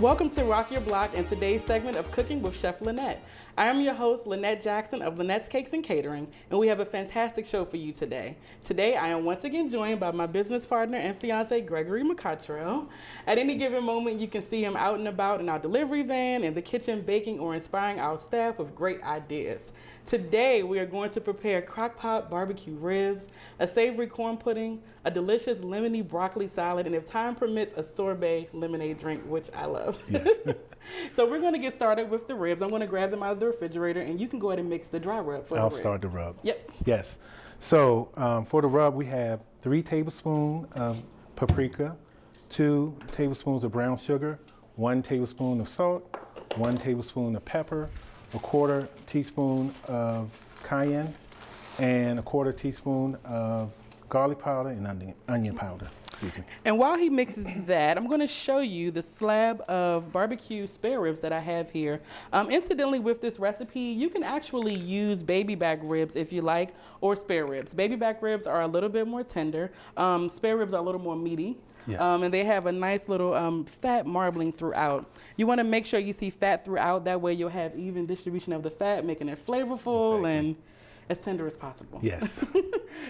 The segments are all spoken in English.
Welcome to Rock Your Block and today's segment of Cooking with Chef Lynnette. I am your host, Lynnette Jackson of Lynnette's Cakes and Catering, and we have a fantastic show for you today. Today, I am once again joined by my business partner and fiancé, Gregory McCottrell. At any given moment, you can see him out and about in our delivery van, in the kitchen, baking or inspiring our staff with great ideas. Today, we are going to prepare Crockpot Barbecue Ribs, a savory corn pudding, a delicious lemony broccoli salad, and if time permits, a sorbet lemonade drink, which I love. Yes. So we're going to get started with the ribs. I'm going to grab them out of the refrigerator, and you can go ahead and mix the dry rub for the ribs. I'll start the rub. Yep. Yes. So for the rub, we have 3 tablespoons of paprika, 2 tablespoons of brown sugar, 1 tablespoon of salt, 1 tablespoon of pepper, a 1/4 teaspoon of cayenne, and a 1/4 teaspoon of garlic powder and onion powder. Excuse me. And while he mixes that, I'm going to show you the slab of barbecue spare ribs that I have here. Incidentally, with this recipe, you can actually use baby back ribs if you like, or spare ribs. Baby back ribs are a little bit more tender. Spare ribs are a little more meaty. Yes. And they have a nice little fat marbling throughout. You want to make sure you see fat throughout. That way you'll have even distribution of the fat, making it flavorful and as tender as possible. Yes.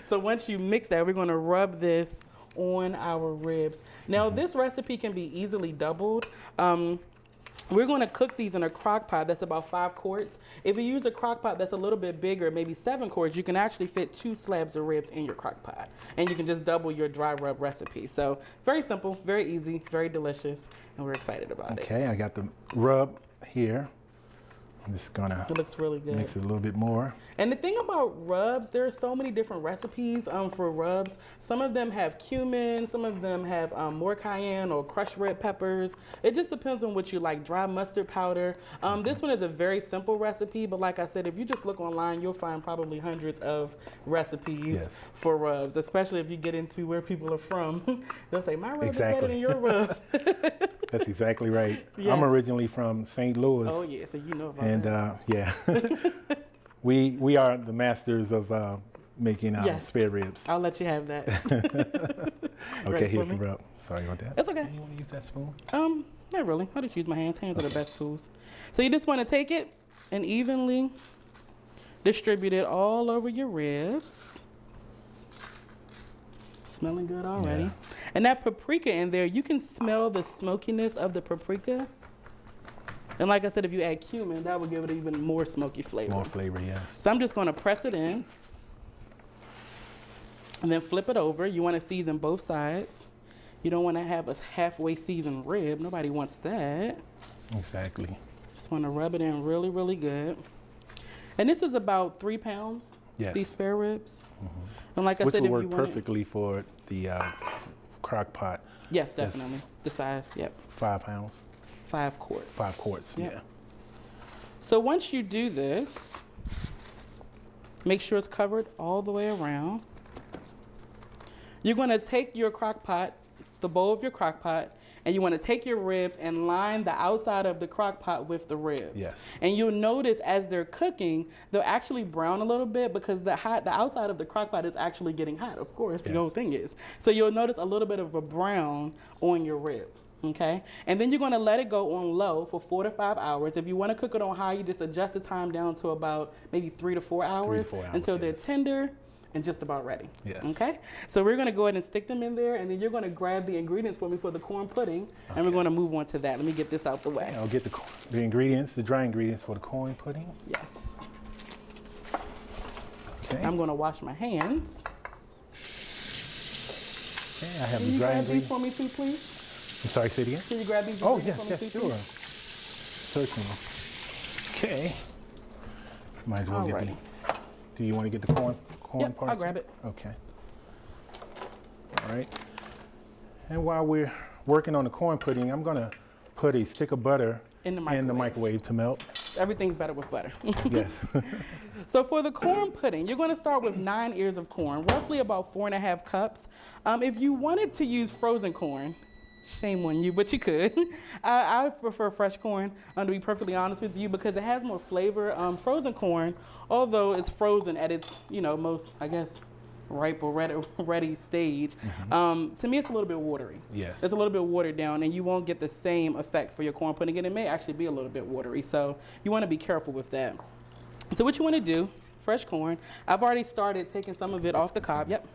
So once you mix that, we're going to rub this on our ribs. Now this recipe can be easily doubled. We're going to cook these in a crock pot that's about 5 quarts. If you use a crock pot that's a little bit bigger, maybe 7 quarts, you can actually fit 2 slabs of ribs in your crock pot. And you can just double your dry rub recipe. So very simple, very easy, very delicious, and we're excited about it. Okay, I got the rub here. I'm just gonna It looks really good. mix it a little bit more. And the thing about rubs, there are so many different recipes for rubs. Some of them have cumin, some of them have more cayenne or crushed red peppers. It just depends on what you like, dry mustard powder. This one is a very simple recipe, but like I said, if you just look online, you'll find probably hundreds of recipes for rubs, especially if you get into where people are from. They'll say, my rub is better than your rub. That's exactly right. Yes. I'm originally from St. Louis. Oh yeah, so you know about And that. yeah, we are the masters of making spare ribs. I'll let you have that. Okay, here's the rub. Sorry about that. It's okay. You want to use that spoon? Not really. I'll just use my hands. Hands are the best tools. So you just want to take it and evenly distribute it all over your ribs. Smelling good already. Yeah. And that paprika in there, you can smell the smokiness of the paprika. And like I said, if you add cumin, that would give it even more smoky flavor. More flavor, yeah. So I'm just going to press it in and then flip it over. You want to season both sides. You don't want to have a halfway seasoned rib. Nobody wants that. Exactly. Just want to rub it in really, really good. And this is about 3 pounds, these spare ribs. And like I Which said, will if you work want perfectly for the crock pot. Yes, definitely. The size, yep. 5 pounds. 5 quarts. 5 quarts, Yep. yeah. So once you do this, make sure it's covered all the way around. You're going to take your crock pot, the bowl of your crock pot, and you want to take your ribs and line the outside of the crock pot with the ribs. Yes. And you'll notice as they're cooking, they'll actually brown a little bit because the outside of the crock pot is actually getting hot, of course, the whole thing is. So you'll notice a little bit of a brown on your rib. Okay, and then you're going to let it go on low for 4 to 5 hours. If you want to cook it on high, you just adjust the time down to about maybe 3 to 4 hours, until they're tender and just about ready. Yes. Okay, so we're going to go ahead and stick them in there, and then you're going to grab the ingredients for me for the corn pudding, and we're going to move on to that. Let me get this out the way. I'll get the ingredients, the dry ingredients for the corn pudding. Yes. Okay. I'm going to wash my hands. Okay, I have Can the you dry grab these ingredients. for me too, please? I'm sorry, say it again? Can you grab these Oh, ingredients yes, for me too, sure. please? Certainly. Okay. Might as well get Alrighty. do you want to get the corn Yep, parts? I'll grab it. Okay. All right. And while we're working on the corn pudding, I'm going to put a stick of butter In the microwave to melt. Everything's better with butter. Yes. So for the corn pudding, you're going to start with 9 ears of corn, roughly about 4.5 cups. If you wanted to use frozen corn, shame on you, but you could. I prefer fresh corn, to be perfectly honest with you, because it has more flavor. Frozen corn, although it's frozen at its, most, I guess, ripe or ready stage. To me, it's a little bit watery. Yes. It's a little bit watered down, and you won't get the same effect for your corn pudding, and it may actually be a little bit watery. So you want to be careful with that. So what you want to do, fresh corn. I've already started taking some of it off the cob. Yep.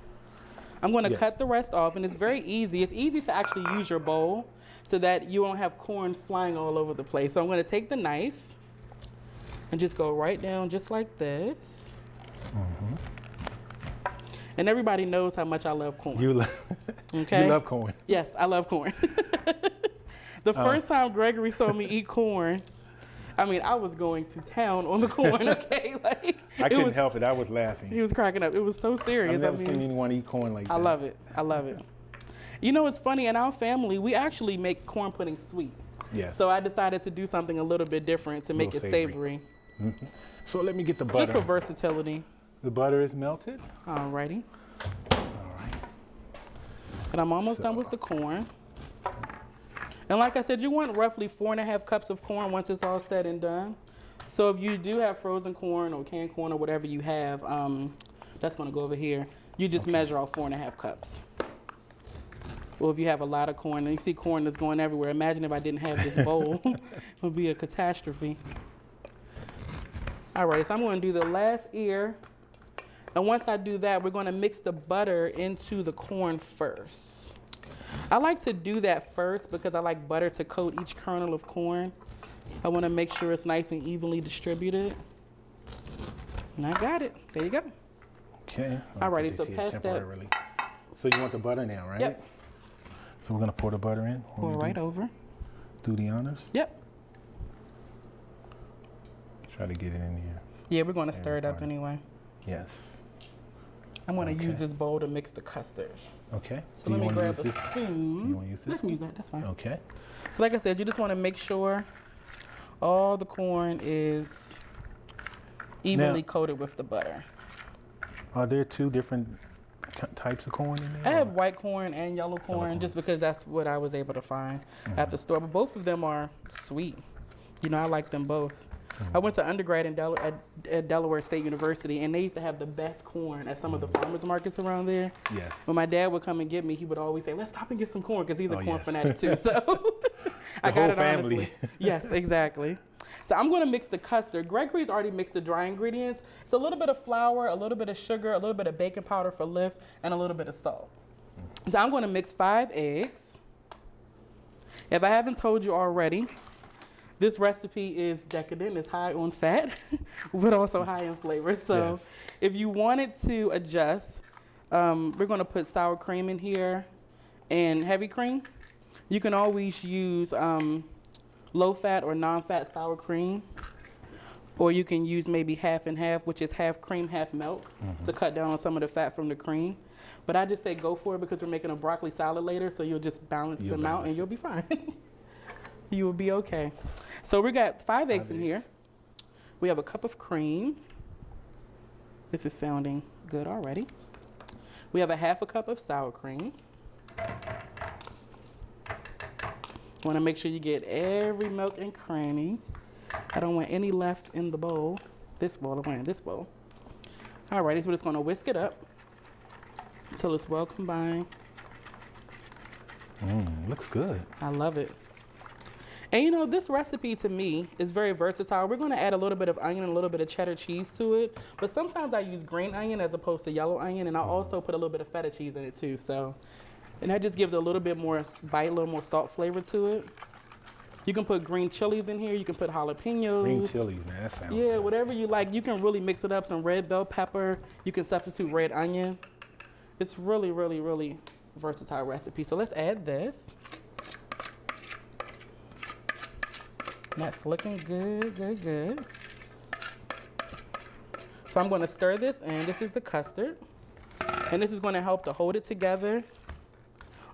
I'm going to cut the rest off, and it's very easy. It's easy to actually use your bowl so that you won't have corn flying all over the place. So I'm going to take the knife and just go right down just like this. And everybody knows how much I love corn. You love corn. Yes, I love corn. The first time Gregory saw me eat corn, I mean, I was going to town on the corn, okay? Like, I couldn't help it. I was laughing. He was cracking up. It was so serious. I've never seen anyone eat corn like that. I love it. I love it. You know, it's funny. In our family, we actually make corn pudding sweet. Yes. So I decided to do something a little bit different to make it savory. So let me get the butter. Just for versatility. The butter is melted. Alrighty. All right. And I'm almost done with the corn. And like I said, you want roughly 4.5 cups of corn once it's all said and done. So if you do have frozen corn or canned corn or whatever you have, that's going to go over here. You just measure out 4.5 cups. Or if you have a lot of corn, and you see corn that's going everywhere. Imagine if I didn't have this bowl. It would be a catastrophe. All right, so I'm going to do the last ear. And once I do that, we're going to mix the butter into the corn first. I like to do that first because I like butter to coat each kernel of corn. I want to make sure it's nice and evenly distributed. And I got it. There you go. Okay. Alrighty, so pass that. So you want the butter now, right? Yep. So we're going to pour the butter in. Pour right over. Do the honors. Yep. Try to get it in here. Yeah, we're going to stir it up anyway. Yes. I'm going to use this bowl to mix the custard. Okay. So let me grab a spoon. You want to use this? I can use that. That's fine. Okay. So like I said, you just want to make sure all the corn is evenly coated with the butter. Are there two different types of corn in there? I have white corn and yellow corn just because that's what I was able to find at the store. But both of them are sweet. You know, I like them both. I went to undergrad at Delaware State University, and they used to have the best corn at some of the farmers markets around there. Yes. When my dad would come and get me, he would always say, let's stop and get some corn, because he's a corn fanatic too. So I got it family. Honestly. Yes, exactly. So I'm going to mix the custard. Gregory's already mixed the dry ingredients. It's a little bit of flour, a little bit of sugar, a little bit of baking powder for lift, and a little bit of salt. So I'm going to mix 5 eggs. If I haven't told you already, this recipe is decadent. It's high on fat, but also high in flavor. So if you wanted to adjust, we're going to put sour cream in here and heavy cream. You can always use low-fat or non-fat sour cream, or you can use maybe half and half, which is half cream, half milk, to cut down on some of the fat from the cream. But I just say go for it because we're making a broccoli salad later, so you'll just balance them out and you'll be fine. You will be okay. So we got 5 eggs in here. We have a cup of cream. This is sounding good already. We have a half a cup of sour cream. Want to make sure you get every milk and cranny. I don't want any left in the bowl. This bowl, I want this bowl. Alrighty, so we're just going to whisk it up until it's well combined. Looks good. I love it. And you know, this recipe to me is very versatile. We're going to add a little bit of onion and a little bit of cheddar cheese to it. But sometimes I use green onion as opposed to yellow onion. And I also put a little bit of feta cheese in it too. So, and that just gives it a little bit more bite, a little more salt flavor to it. You can put green chilies in here. You can put jalapenos. Green chilies, man, that sounds good. Whatever you like. You can really mix it up. Some red bell pepper. You can substitute red onion. It's really, really, really versatile recipe. So let's add this. That's looking good, good, good. So I'm going to stir this, and this is the custard. And this is going to help to hold it together.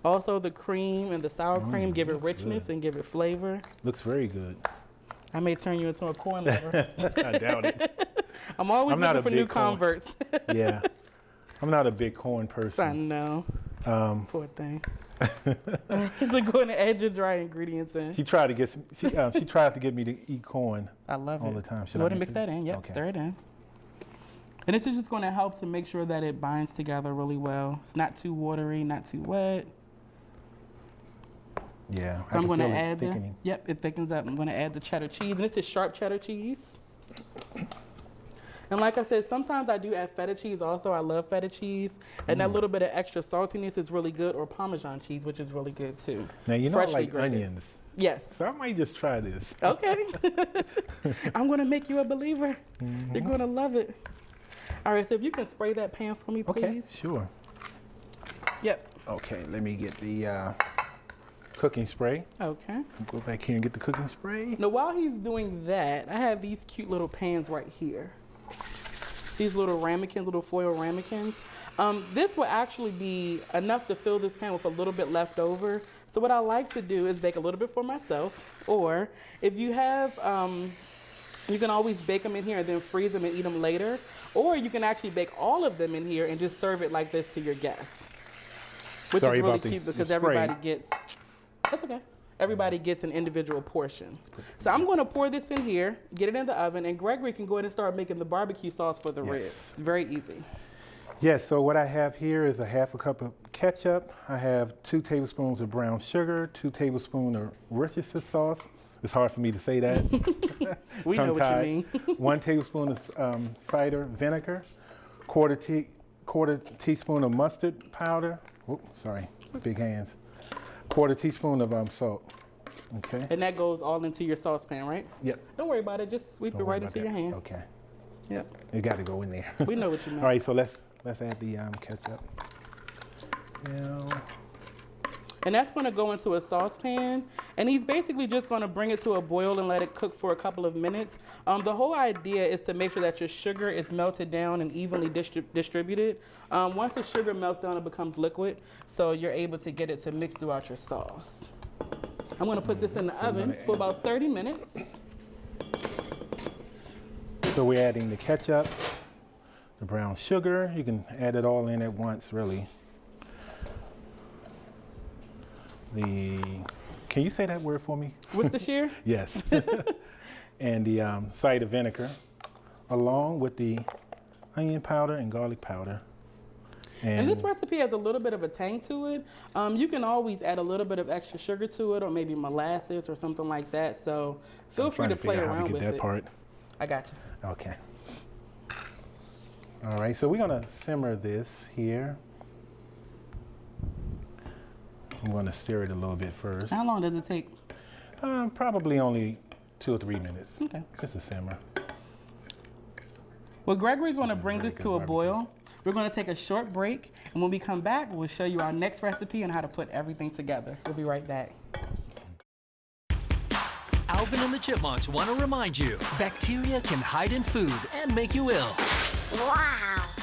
Also, the cream and the sour cream give it richness and give it flavor. Looks very good. I may turn you into a corn lover. I doubt it. I'm always looking for new converts. Yeah. I'm not a big corn person. I know. Poor thing. So go ahead and add your dry ingredients in. She tried to get she tried to get me to eat corn. I love all it. the time. Go ahead and mix that in. Yep, okay. Stir it in. And this is just going to help to make sure that it binds together really well. It's not too watery, not too wet. Yeah. So I'm going to add it thickens up. I'm going to add the cheddar cheese. And this is sharp cheddar cheese. And like I said, sometimes I do add feta cheese also. I love feta cheese. And that little bit of extra saltiness is really good, or Parmesan cheese, which is really good too. Now, you know I like onions. Yes. So I might just try this. Okay. I'm going to make you a believer. You're going to love it. All right, so if you can spray that pan for me, please. Okay, sure. Yep. Okay, let me get the cooking spray. Okay. Go back here and get the cooking spray. Now, while he's doing that, I have these cute little pans right here. These little ramekins, little foil ramekins. This will actually be enough to fill this pan with a little bit left over. So what I like to do is bake a little bit for myself, or if you have, you can always bake them in here and then freeze them and eat them later. Or you can actually bake all of them in here and just serve it like this to your guests. Which is really cute because everybody gets, that's okay. Everybody gets an individual portion. So I'm going to pour this in here, get it in the oven, and Gregory can go ahead and start making the barbecue sauce for the ribs. Very easy. Yes, so what I have here is a half a cup of ketchup. I have 2 tablespoons of brown sugar, 2 tablespoons of Worcestershire sauce. It's hard for me to say that. We know what you mean. 1 tablespoon of cider vinegar, quarter teaspoon of mustard powder. Oh, sorry, big hands. Quarter teaspoon of salt. Okay. And that goes all into your saucepan, right? Yep. Don't worry about it. Just sweep it right into your hand. Okay. Yep. It got to go in there. We know what you mean. All right, so let's add the ketchup. Yeah. And that's going to go into a saucepan, and he's basically just going to bring it to a boil and let it cook for a couple of minutes. The whole idea is to make sure that your sugar is melted down and evenly distributed. Once the sugar melts down, it becomes liquid, so you're able to get it to mix throughout your sauce. I'm going to put this in the oven for about 30 minutes. So we're adding the ketchup, the brown sugar. You can add it all in at once, really. Can you say that word for me? Worcestershire? Yes. And the cider vinegar, along with the onion powder and garlic powder. And this recipe has a little bit of a tang to it. You can always add a little bit of extra sugar to it, or maybe molasses or something like that. So feel free to play around with it. Part. I got you. Okay. All right, so we're gonna simmer this here. I'm going to stir it a little bit first. How long does it take? Probably only 2 or 3 minutes. Okay. Just a simmer. Well, Gregory's going to bring this to a boil. We're going to take a short break, and when we come back, we'll show you our next recipe and how to put everything together. We'll be right back. Alvin and the Chipmunks want to remind you, bacteria can hide in food and make you ill. Wow.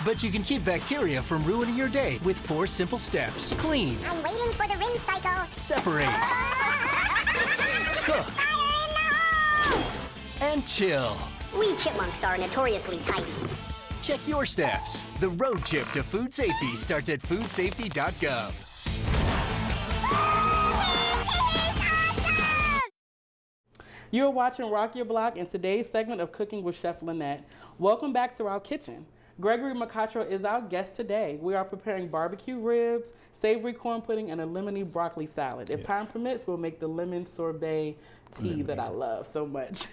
But you can keep bacteria from ruining your day with 4 simple steps. Clean. I'm waiting for the rinse cycle. Separate. Cook. Fire in the hole! And chill. We chipmunks are notoriously tidy. Check your steps. The road trip to food safety starts at foodsafety.gov. You're watching Rock Your Block in today's segment of Cooking with Chef Lynnette. Welcome back to our kitchen. Gregory McCottrell is our guest today. We are preparing barbecue ribs, savory corn pudding, and a lemony broccoli salad. If time permits, we'll make the lemon sorbet tea that I love so much.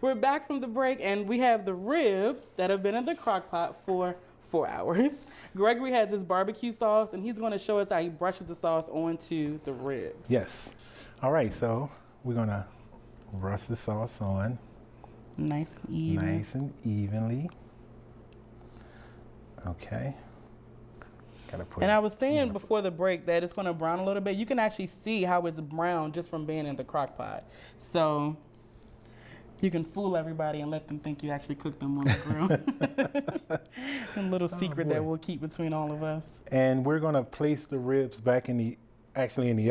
We're back from the break, and we have the ribs that have been in the crock pot for 4 hours. Gregory has his barbecue sauce, and he's going to show us how he brushes the sauce onto the ribs. Yes. All right, so we're going to brush the sauce on. Nice and even. Nice and evenly. Okay. And I was saying before the break that it's going to brown a little bit. You can actually see how it's brown just from being in the crock pot. So you can fool everybody and let them think you actually cooked them on the grill. A little secret that we'll keep between all of us. And we're going to place the ribs back in the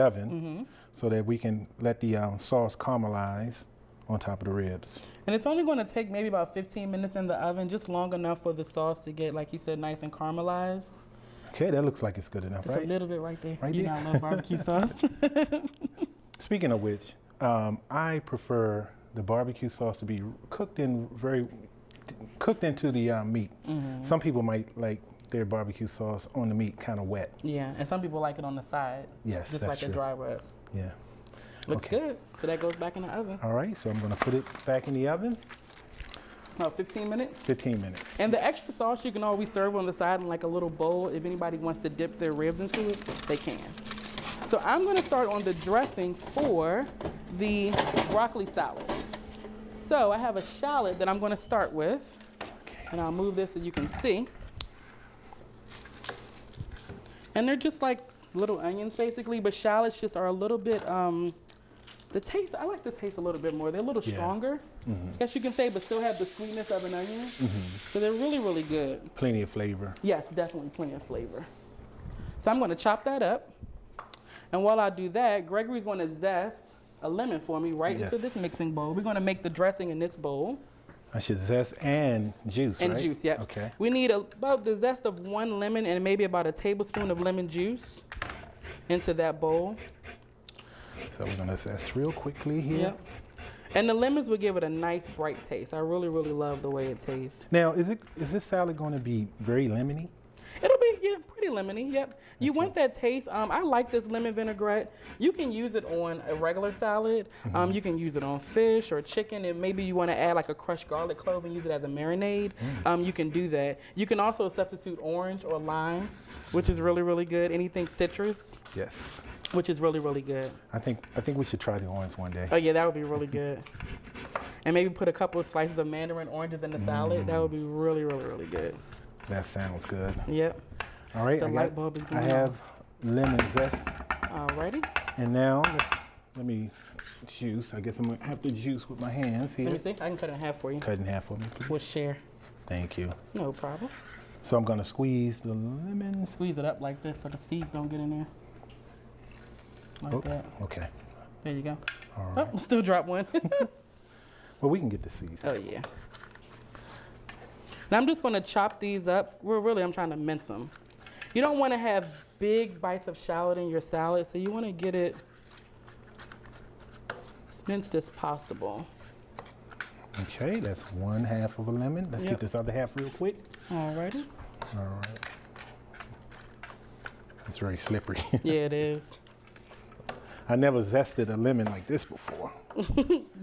oven so that we can let the sauce caramelize on top of the ribs. And it's only going to take maybe about 15 minutes in the oven, just long enough for the sauce to get, like you said, nice and caramelized. Okay, that looks like it's good enough, Just right? a little bit right there. Right you there. know I love barbecue sauce. Speaking of which, I prefer the barbecue sauce to be cooked in very cooked into the meat. Some people might like their barbecue sauce on the meat kind of wet. Yeah, and some people like it on the side. Yes, just that's like true. a dry rub. Yeah. Looks Okay. good. So that goes back in the oven. All right, so I'm gonna put it back in the oven. About 15 minutes. 15 minutes. And the extra sauce you can always serve on the side in like a little bowl. If anybody wants to dip their ribs into it, they can. So I'm gonna start on the dressing for the broccoli salad. So I have a shallot that I'm gonna start with. And I'll move this so you can see. And they're just like little onions basically, but shallots just are a little bit, the taste, I like the taste a little bit more. They're a little stronger, I guess you can say, but still have the sweetness of an onion. So they're really, really good. Plenty of flavor. Yes, definitely plenty of flavor. So I'm gonna chop that up. And while I do that, Gregory's gonna zest a lemon for me right into this mixing bowl. We're gonna make the dressing in this bowl. I should zest and juice, And right? juice, yep. Okay. We need about the zest of 1 lemon and maybe about a tablespoon of lemon juice into that bowl. So we're gonna zest real quickly here. Yep. And the lemons will give it a nice bright taste. I really, really love the way it tastes. Now, is this salad gonna be very lemony? It'll be, yeah, pretty lemony, yep. You want that taste. I like this lemon vinaigrette. You can use it on a regular salad. You can use it on fish or chicken, and maybe you want to add like a crushed garlic clove and use it as a marinade. You can do that. You can also substitute orange or lime, which is really, really good. Anything citrus, Yes. which is really, really good. I think we should try the orange one day. Oh yeah, that would be really good. And maybe put a couple of slices of mandarin oranges in the salad. That would be really, really, really good. That sounds good. Yep. All right, The light bulb is I going have lemon zest, Alrighty. and now let me juice. I guess I'm gonna have to juice with my hands here. Let me see. I can cut it in half for you. Cut in half for me, please. We'll share. Thank you. No problem. So I'm gonna squeeze the lemons. Squeeze it up like this so the seeds don't get in there. Like that. Okay. There you go. All right. Oh, still drop one. Well, we can get the seeds. Oh yeah. And I'm just gonna chop these up. Well, really, I'm trying to mince them. You don't want to have big bites of shallot in your salad, so you want to get it as minced as possible. Okay, that's 1/2 of a lemon. Let's Yep. get this other half real quick. Alrighty. All right. It's very slippery. Yeah, it is. I never zested a lemon like this before.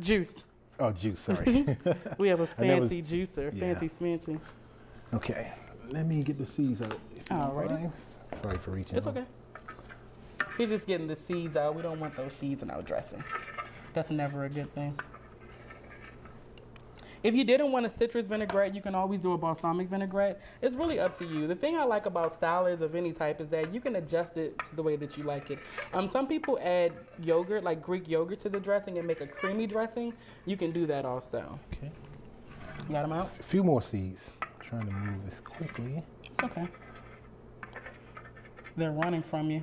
Juice. Oh, juice, sorry. We have a I never- fancy juicer, Yeah. fancy smancy. Okay, let me get the seeds out. if you don't Alrighty. mind. Sorry for reaching. It's okay. He's just getting the seeds out. We don't want those seeds in our dressing. That's never a good thing. If you didn't want a citrus vinaigrette, you can always do a balsamic vinaigrette. It's really up to you. The thing I like about salads of any type is that you can adjust it to the way that you like it. Some people add yogurt, like Greek yogurt, to the dressing and make a creamy dressing. You can do that also. Okay. You got them out? A few more seeds. I'm trying to move this quickly. It's okay. They're running from you.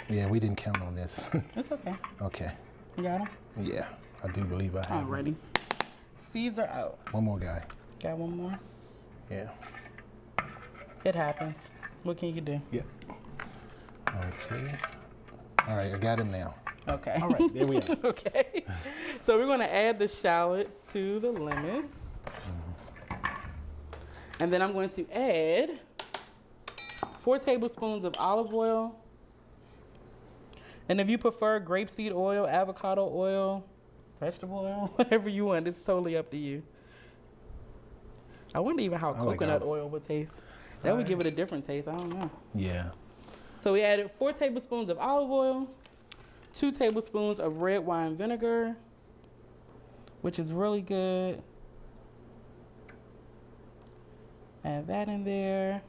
Yeah, we didn't count on this. It's okay. Okay. You got them? Yeah, I do believe I have. Alrighty. Seeds are out. One more guy. Got one more? Yeah. It happens. What can you do? Yeah. Okay. All right, I got him now. Okay. All right, there we are. Okay. So we're going to add the shallots to the lemon. And then I'm going to add 4 tablespoons of olive oil. And if you prefer grapeseed oil, avocado oil, vegetable oil, whatever you want, it's totally up to you. I wonder even how I like coconut olive. oil would taste. That would give it a different taste. I don't know. Yeah. So we added 4 tablespoons of olive oil, 2 tablespoons of red wine vinegar, which is really good. Add that in there.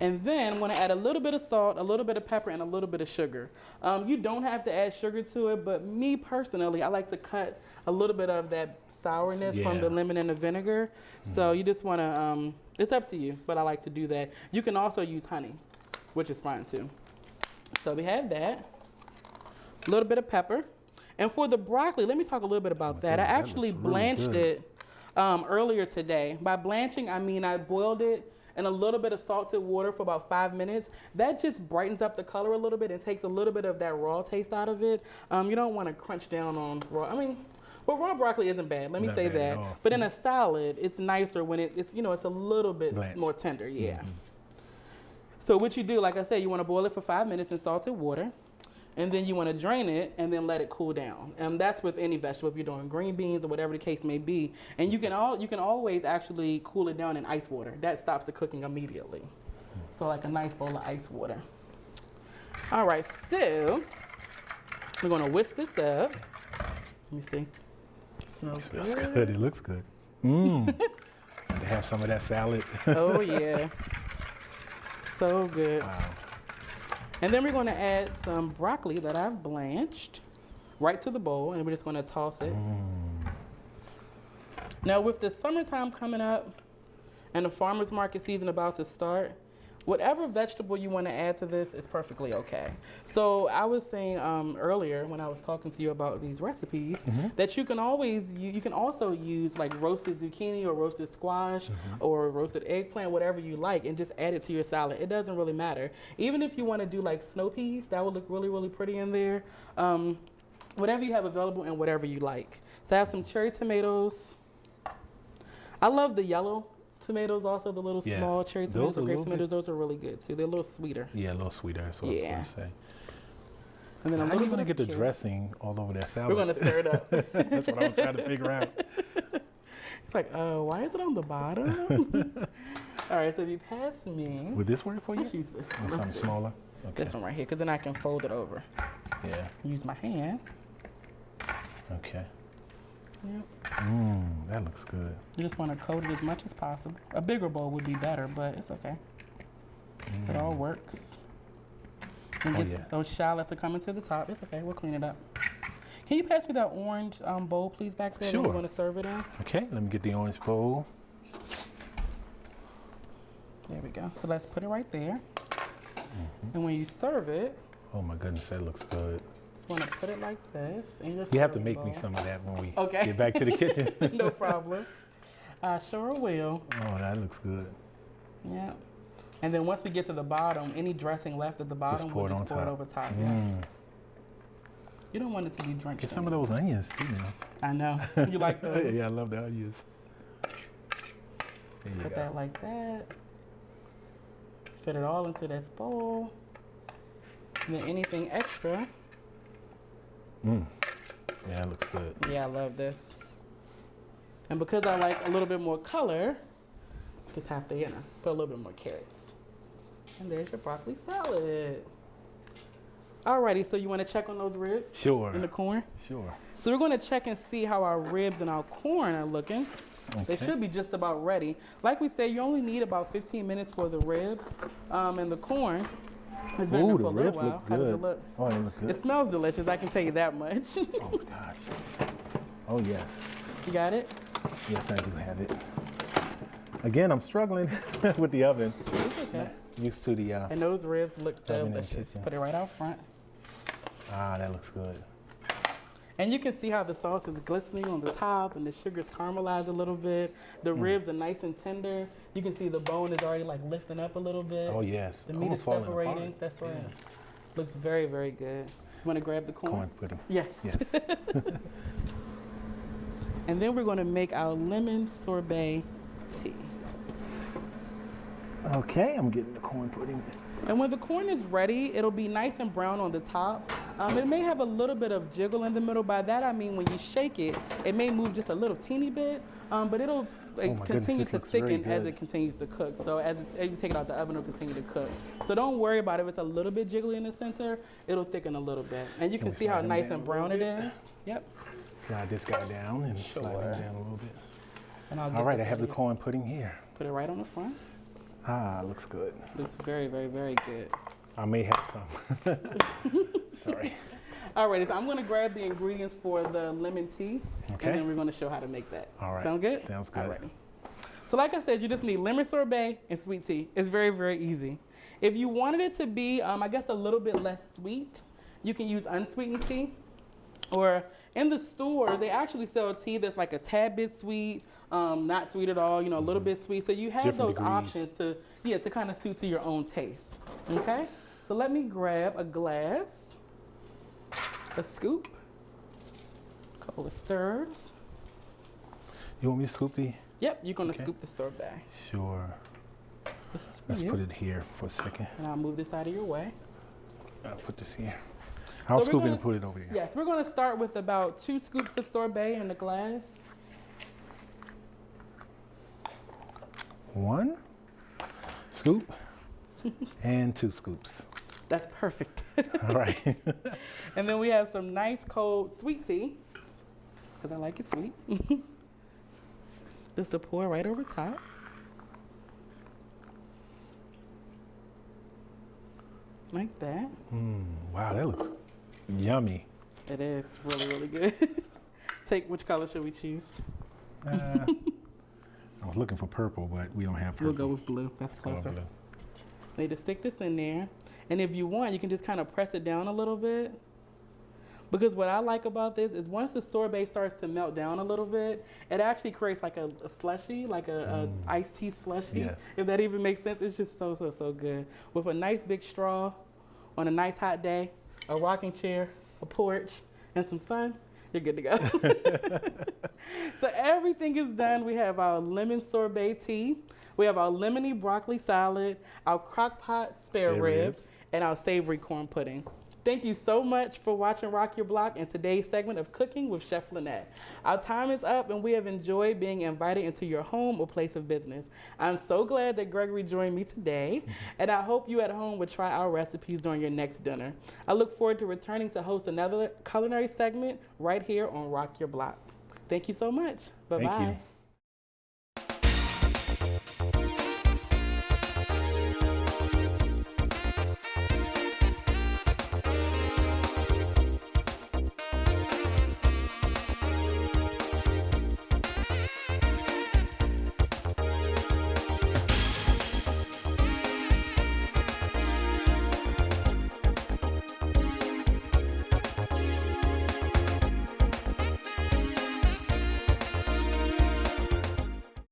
And then I'm gonna add a little bit of salt, a little bit of pepper, and a little bit of sugar. You don't have to add sugar to it, but me personally, I like to cut a little bit of that sourness from the Yeah. lemon and the vinegar. So you just wanna, it's up to you, but I like to do that. You can also use honey, which is fine too. So we have that, a little bit of pepper. And for the broccoli, let me talk a little bit about that. I goodness, that actually looks really blanched good. it earlier today. By blanching, I mean I boiled it in a little bit of salted water for about 5 minutes. That just brightens up the color a little bit and takes a little bit of that raw taste out of it. You don't want to crunch down on raw. I mean, Well, raw broccoli isn't bad. Let me Not say bad at that. all. But in a salad, it's nicer when it's it's a little bit Blanched. more tender. Yeah. So what you do, like I said, you want to boil it for 5 minutes in salted water, and then you want to drain it and then let it cool down. And that's with any vegetable, if you're doing green beans or whatever the case may be. And you can always actually cool it down in ice water. That stops the cooking immediately. So like a nice bowl of ice water. All right, so we're gonna whisk this up. Let me see. Smells Smells good. good. It looks good. Mmm. To have some of that salad. Oh yeah. So good. Wow. And then we're going to add some broccoli that I've blanched right to the bowl, and we're just going to toss it. Now, with the summertime coming up and the farmer's market season about to start, whatever vegetable you want to add to this is perfectly okay. So I was saying earlier when I was talking to you about these recipes that you can also use like roasted zucchini or roasted squash or roasted eggplant, whatever you like, and just add it to your salad. It doesn't really matter. Even if you want to do like snow peas, that would look really, really pretty in there. Whatever you have available and whatever you like. So I have some cherry tomatoes. I love the yellow tomatoes also, the little Yes. small cherry Those tomatoes, are or a grape little tomatoes, those are really good too. They're a little sweeter. Yeah, a little sweeter. That's what I was Yeah. going to say. And then a How little you going to bit get of the carrot. dressing all over that salad? We're going to stir it up. That's what I was trying to figure out. It's like, why is it on the bottom? All right, so if you pass me, Would this work for you? let's use this Or one. something Let's see. smaller? Okay. This one right here, because then I can fold it over. Yeah. Use my hand. Okay. Yep. That looks good. You just want to coat it as much as possible. A bigger bowl would be better, but it's okay. It all works. And Oh, just yeah. those shallots are coming to the top. It's okay. We'll clean it up. Can you pass me that orange bowl, please, back there? That Sure. we're going to serve it in. Okay, let me get the orange bowl. There we go. So let's put it right there. And when you serve it, Oh my goodness, that looks good. just want to put it like this in your You have to serving make me bowl. some of that when we Okay. get back to the kitchen. No problem. I sure will. Oh, that looks good. Yeah. And then once we get to the bottom, any dressing left at the bottom, pour we'll it just on pour it top. over top. Yeah. You don't want it to be drenched. Get in some of it. those onions too, man. I know. You like those? Yeah, I love the onions. There Just you put go. that like that. Fit it all into this bowl. And then anything extra. Yeah, it looks good. Yeah, I love this. And because I like a little bit more color, just have to, put a little bit more carrots. And there's your broccoli salad. Alrighty, so you want to check on those ribs Sure. and the corn? Sure. So we're going to check and see how our ribs and our corn are looking. They Okay. should be just about ready. Like we said, you only need about 15 minutes for the ribs, and the corn has been in Ooh, there the for a little ribs while. look How does it good. look? Oh, they look good. It smells delicious, I can tell you that much. Oh gosh. Oh yes. You got it? Yes, I do have it. Again, I'm struggling with the oven. It's okay. Used to the And those ribs look Oven and delicious. chicken. Put it right out front. that looks good. And you can see how the sauce is glistening on the top and the sugar's caramelized a little bit. The ribs are nice and tender. You can see the bone is already like lifting up a little bit. Oh yes. The meat Almost is falling separating. apart. That's right. Yeah. Looks very, very good. You want to grab the corn? Corn pudding. Yes. Yes. And then we're going to make our lemon sorbet tea. Okay, I'm getting the corn pudding. And when the corn is ready, it'll be nice and brown on the top. It may have a little bit of jiggle in the middle. By that I mean when you shake it, it may move just a little teeny bit, but it'll my goodness, continue this to looks very thicken as good. it continues to cook. So as you take it out the oven, it'll continue to cook. So don't worry about it. If it's a little bit jiggly in the center, it'll thicken a little bit. And you can we see how slide them nice down and a brown it little is. Yep. Slide this guy down and slide Sure. him down a little bit. And I'll All right, I this have the over here. corn pudding here. Put it right on the front. Looks good. Looks very, very, very good. I may have some. Sorry. Alrighty, so I'm gonna grab the ingredients for the lemon tea, Okay. and then we're gonna show how to make that. All right. Sound good? Sounds good. Alrighty. So like I said, you just need lemon sorbet and sweet tea. It's very, very easy. If you wanted it to be, I guess, a little bit less sweet, you can use unsweetened tea. Or in the stores, they actually sell tea that's like a tad bit sweet, not sweet at all, a little bit sweet. So you have Different those degrees. options to kind of suit to your own taste. Okay? So let me grab a glass, a scoop, couple of stirs. You want me to scoop the? Yep, you're gonna scoop the sorbet. Sure. This is for Let's you. put it here for a second. And I'll move this out of your way. I'll put this here. I'll we're scoop it gonna- and put it over here. Yes, we're gonna start with about 2 scoops of sorbet in the glass. 1 scoop and 2 scoops. That's perfect. All right. And then we have some nice cold sweet tea, because I like it sweet. Just to pour right over top. Like that. Wow, that looks yummy. It is really, really good. Take, which color should we choose? I was looking for purple, but we don't have purple. We'll go with blue. That's Go with closer. blue. Need to stick this in there. And if you want, you can just kind of press it down a little bit. Because what I like about this is once the sorbet starts to melt down a little bit, it actually creates like a slushy, like a iced tea slushy. Yes. If that even makes sense, it's just so, so, so good. With a nice big straw on a nice hot day, a rocking chair, a porch, and some sun, you're good to go. So everything is done. We have our lemon sorbet tea. We have our lemony broccoli salad, our crockpot spare ribs, and our savory corn pudding. Thank you so much for watching Rock Your Block and today's segment of Cooking with Chef Lynnette. Our time is up and we have enjoyed being invited into your home or place of business. I'm so glad that Gregory joined me today, and I hope you at home will try our recipes during your next dinner. I look forward to returning to host another culinary segment right here on Rock Your Block. Thank you so much. Bye-bye. Thank you.